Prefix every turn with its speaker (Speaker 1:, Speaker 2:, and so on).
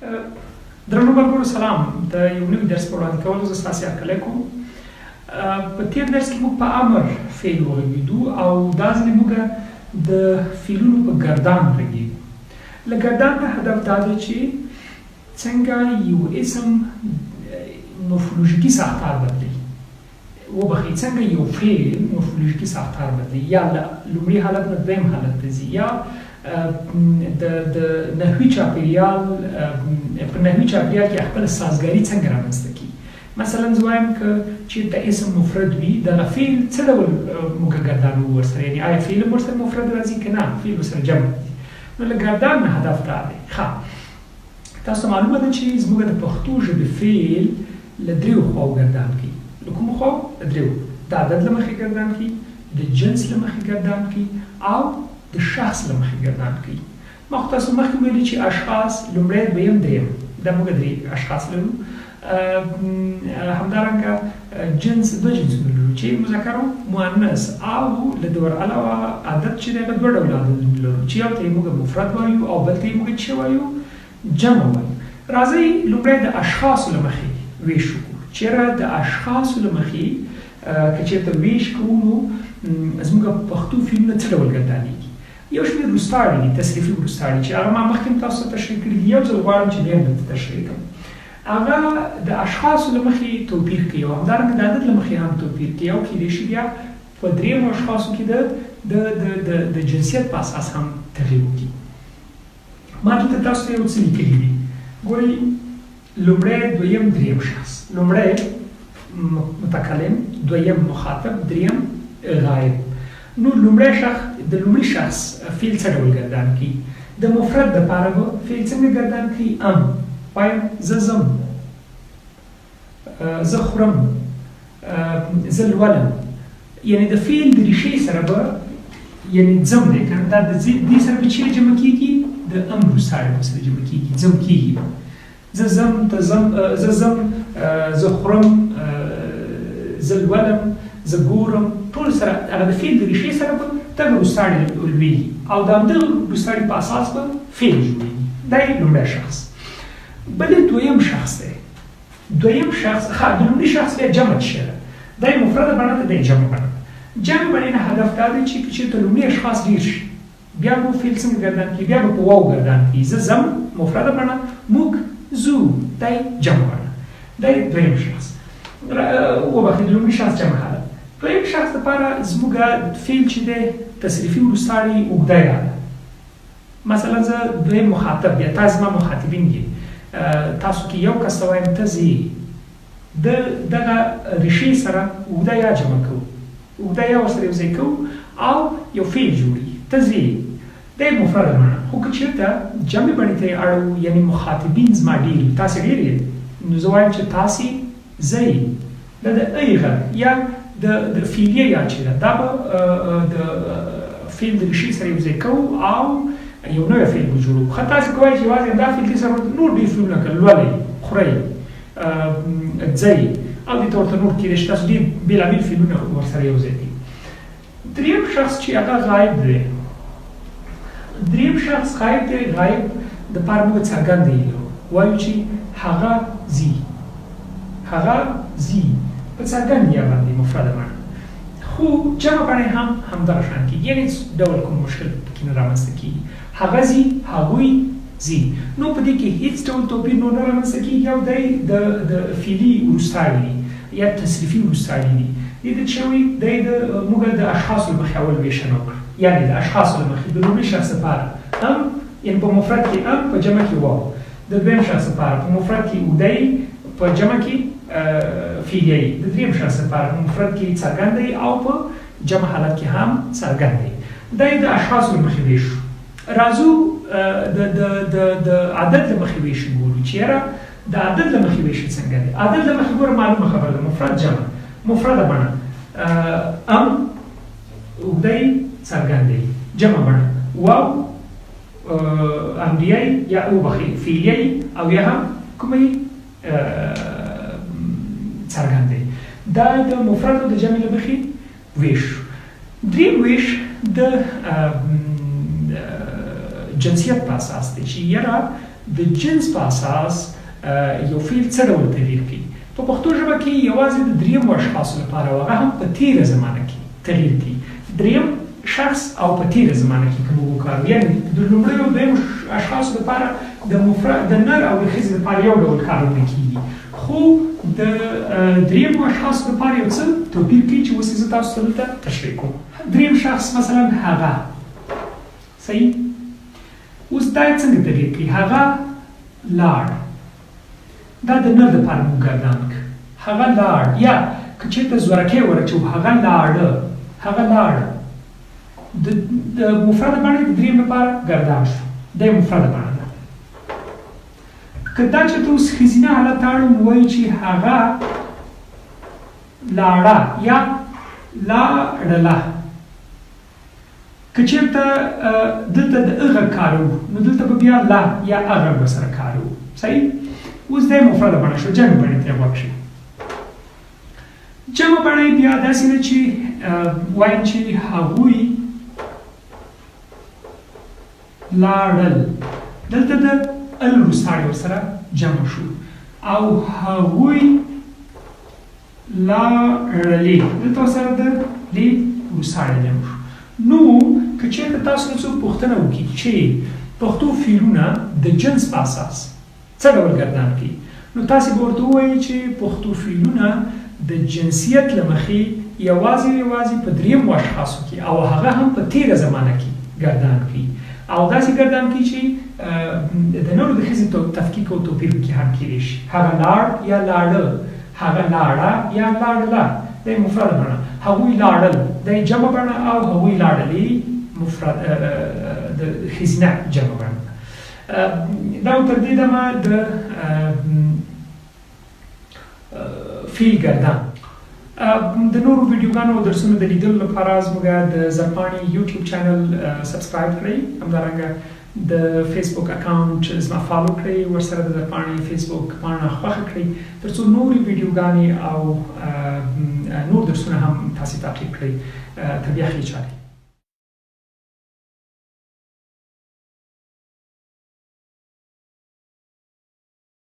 Speaker 1: درنو ملګرو سلام. د یو نوي درس په وړاندې کولو زه ستاسې هرکلی کوم. په تېر درس کې موږ په امر فعل وغږېدو او دا ځل موږ د فعلونو په ګردان غږېږو. له ګردان نه هدف دا دی چې څنګه یو اسم مورفولوژیکي ساختار بدلوي، وبخښئ څنګه یو فعل مورفولوژیکي ساختار بدلوي، یا له لومړي حالت نه دویم حالت ته ځي، یا د نحوي چاپېریال په نحوي چاپېریال کې خپله سازګاري څنګه رامنځته کړي. مثلا زه وایم که چېرته اسم مفرد وي دغه فعل څه ډول موږ ګردان وو ورسره، یعنې آیا فعل هم ورسره مفرد راځي که نه فعل ورسره جمع راځي. نو له ګردان نه هدف دا دی. ښه، تاسو ته معلومه ده چې زموږ د پښتو ژبې فعل له دریو خواو ګردان کوي. له کومو خواو؟ له دریو. د عدد له مخې ګردان کوي، د جنس له مخې ګردان کوي، او د شخص له مخې ګردان کوي. ما خو تاسو مخکې ویلي چې اشخاص لومړی دویم دریم دا موږ درې اشخاص لرو. همدارنګه جنس دوه جنسونه لرو چې مذکر او مؤنث، او له دې ور علاوه عدد چې دی هغه دوه ډوله عددونه لرو چې یو ته یې موږ مفرد وایو او بل ته یې موږ څه وایو؟ جمع وایو. راځئ لومړی د اشخاصو له مخې ویش وکړو. چېرې د اشخاصو له مخې که چېرته ویش کوو نو زموږ پښتو فعلونه څه ډول ګردانېږي؟ یو شمېر وروستاړي دي، تصریفي وروستاړي چې هغه ما مخکې تاسو ته تشریح کړي دي. یو ځل غواړم چې بیا درته تشریح کړم. هغه د اشخاصو له مخې توپیر کوي او همدارنګه د عدد له مخې هم توپیر کوي، او کیدای شي بیا په درېیمو اشخاصو کې د جنسیت په اساس هم تغیر وکړي. ما دلته تاسو ته یو څه لیکلي دي. ګورئ، لومړی دویم دریم شخص. لومړی متکلم، دویم مخاطب، دریم غایب. نو لومړی شخص د لومړي شخص فعل څه ډول ګردان کوي؟ د مفرد دپاره به فعل څنګه ګردان کوي؟ وایم زه ځم، زه خورم، زه لولم. یعنې د فعل د ریښې سره به یعنې ځم دی که نه، دا د دې سره به چیرې جمع کېږي؟ د ام وروستاړي په سره جمع کېږي، ځم کېږي. زه ځم، ته ځم، زه ځم، زه خورم، زه لولم، زه ګورم، ټول سره هغه د فعل د ریښې سره به دغه وروستاړي لویږي او د همدغه وروستاړي په اساس به فعل جوړېږي. دا یې لومړی شخص. بل دویم شخص دی. دویم شخص د لومړي شخص بیا جمع څه ده؟ دا یې مفرده بڼه ده، دا یې جمع بڼه ده. جمع بڼې نه هدف دا دی چې که چېرته لومړي اشخاص ډېر شي بیا به فعل څنګه ګردان کړي؟ بیا به په واو ګردان کړي. زه ځم مفرده بڼه، موږ ځو دا یې جمع بڼه. دا یې دویم شخص. وبخښئ، د لومړي شخص جمع حالت. دویم شخص دپاره زموږ فعل چې دی تصریفي وروستاړي اوږده یا ده. مثلا زه دویم مخاطب یا تا زما مخاطبین یې، تاسو کې یو کس ته وایم ته ځې، د دغه ریښې سره اوږده یا جمع کوو، اوږده یا ورسره یو ځای کوو او یو فعل جوړېږي. ته ځې دا یې مفرده بڼه. خو که چېرته جمع بڼې ته یې اړوو، یعنې مخاطبین زما ډېر وي، تاسې ډېر یې، نو زه وایم چې تاسې ځئ. دا د ای غږ یا د فعلیه یا چې ده دا به د فعل د ریښې سره یو ځای کوو او یو نوی فعل به جوړوو. ښه، تاسې کوئ چې یوازې همدا فعل دې سره نور ډېر فعلونه لکه لولئ، خورئ، ځئ او دې ته ورته نور کېدای شي تاسو ډېر بېلابېل فعلونه ورسره یو ځای کوي. دریم شخص چې هغه غایب دی. دریم شخص غایب دی. غایب دپاره موږ څرګند دی وایو چې هغه ځي، هغه ځي په څرګند یا باندې مفرده بڼه. خو جمع بڼې هم همدغه شان کېږي، یعنې هېڅ ډول کوم مشکل پکې نه رامنځته کېږي. هغه ځي، هغوی ځي. نو په دې کې هېڅ ډول توپیر نور نه رامنځته کېږي او دی د فعلي وروستاړي دي یا تصریفي وروستاړي دي. دې ته څه وایي؟ دی موږ د اشخاصو له مخې اول ویشنه وکړه، یعنې د اشخاصو له مخې د لومړي شخص لپاره ام، یعنې په مفرد کې ام، په جمع کې واو. د دویم شخص لپاره په مفرد کې اوږده، په جمع کې فعلیه. د دریم شخص لپاره په مفرد کې څرګند دی او په جمع حالت کې هم څرګند دی. دا یې د اشخاصو له مخې ویشو. راځو د عدد له مخې ویش ګورو چې یاره د عدد له مخې ویش څنګه دی. عدد له مخې ګوره معلومه خبره ده، مفرد جمع، مفرده بڼه ام، اوږده څرګند دی، جمع بڼه واو، امریه یا وبخښئ فعلیه او یا هم کومه څرګند دی. دا د مفرد او د جمع له مخې ویش. دریم ویش د جنسیت په اساس دی چې یاره د جنس په اساس یو فعل څه ډول تغییر کوي. په پښتو ژبه کې یوازې د درېیمو اشخاصو لپاره او هغه هم په تېره زمانه کې تغییر کوي. درېیم شخص او په تېره زمانه کې که موږ وکاروو، یعنې د لومړیو او دویمو اشخاصو لپاره د نر او د ښځې لپاره یو ډول کارونه کېږي، خو د درېیمو اشخاصو لپاره یو څه توپیر کوي چې اوس یې زه تاسو ته دلته تشریح کوم. درېیم شخص مثلا هغه، صحیح؟ اوس دا یې څنګه تغییر کوي؟ هغه لاړ، دا د نر دپاره موږ ګردان کړ، هغه لاړ. یا که چېرته زورکی ورچوو، هغه لاړه، هغه لاړه، د مفرده بڼه د درېیم لپاره ګردان شو، دا یې مفرده بڼه ده. که دا چېرته اوس ښځینه حالت اړو نو وایو چې هغه لاړه یا لاړله. که چېرته دلته د اغه کاروو نو دلته به بیا لا یا اغه به سره کاروو، صحیح؟ اوس دا یې مفرده بڼه شو، جمع بڼې ته یې غوږ شي. جمع بڼه یې بیا داسې ده چې وایم چې هغوی لاړل، دلته د ال وروستاړی ورسره جمع شو، او هغوی لاړلې، دلته ورسره د لې وروستاړی جمع شو. نو که چېرته تاسو نه څوک پوښتنه وکړي چې پښتو فعلونه د جنس په اساس څه ډول ګردان کوي، نو تاسې به ورته ووایئ چې پښتو فعلونه د جنسیت له مخې یوازې په درېیمو اشخاصو کې او هغه هم په تېره زمانه کې ګردان کوي، او داسې ګردان کوي چې د نر او د ښځې تفکیک او توپیر پکې هم کېدی شي. هغه لاړ یا لاړه، هغه لاړه یا لاړله، دا یې مفرده بڼه. هغوی لاړل، دا یې جمع بڼه، او هغوی لاړلې د ښځینه جمع بڼه. دا تر دې دمه د فعل ګردان. د نورو ویډیوګانو او درسونو د لیدلو لپاره زموږ د زرپاڼې یوټیوب چینل سبسکرایب کړئ، همدارنګه د فیسبوک اکاونټ زما فالو کړئ، ورسره د زرپاڼې فیسبوک پاڼه خوښه کړئ تر څو نورې ویډیوګانې او نور درسونه هم تاسې تعقیب کړئ. تر بیا ښې چارې.